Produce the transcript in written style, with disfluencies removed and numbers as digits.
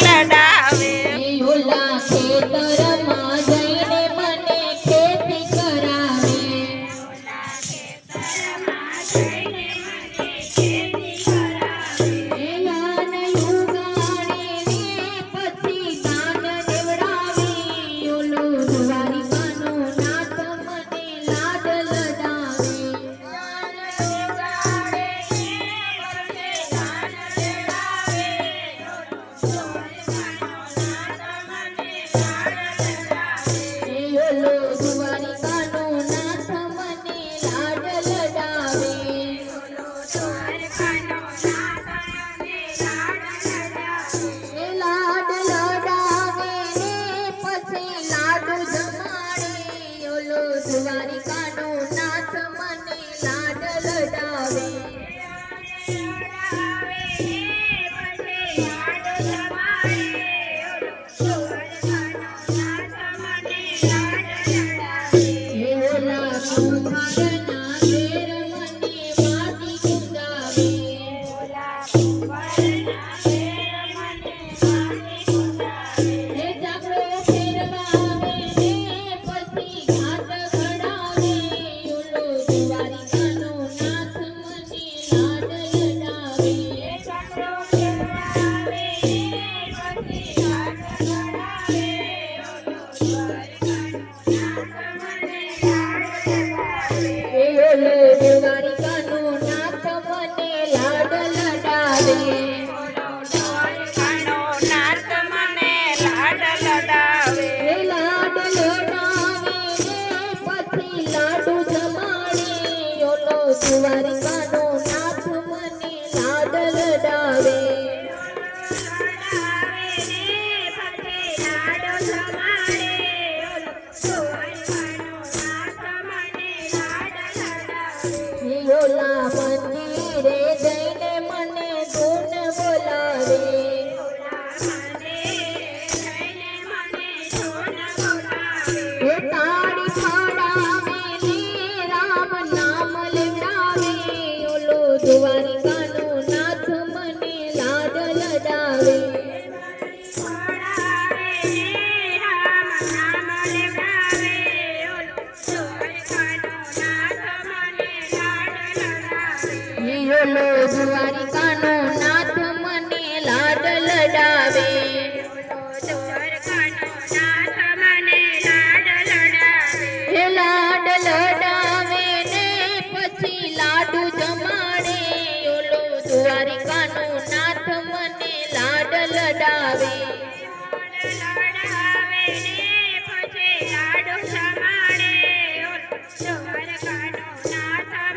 લડાવે ઓલા ખેતરમાં જઈને મને ખેતી કરાવે યાન યુગાડીને પછી દાન દેવડાવી ઓલો દ્વારિકાનો નાથ મને લાડ લડાવે ઓલો દ્વારિકાનો નાથ મને લાડ લડાવે લાડ લડાવે ને પછી લાડુ જમાડે ઓલો દ્વારિકાનો નાથ મને લાડ લડાવે ઓલા કુંભારના ઘેર મને વાદી ગુંદાવે હે જાગરો ફેરવાવે ને પછી ઘાટ ઘડાવે ઓલો દ્વારિકાનો નાથ મને લાડ લડાવે ઓલો દ્વારિકાનો નાથ મને લાડ લડાવે લાડ લડાવે ને પછી લાડુ જમાડે ઓલો દ્વારિકાનો નાથ મને લાડ લડાવે ઓલા મંદિરે જઈને મને ધૂન બોલાવે તાળી પાડાવે ને રામ નામ લેવડાવે ઓલો દ્વારિકાનો નાથ મને લાડ લડાવે ઓલો દ્વારિકાનો નાથ મને લાડ લડાવે લાડ લડાવે ને પછી લાડુ જમાડે ઓલો દ્વારિકાનો નાથ મને લાડ લડાવે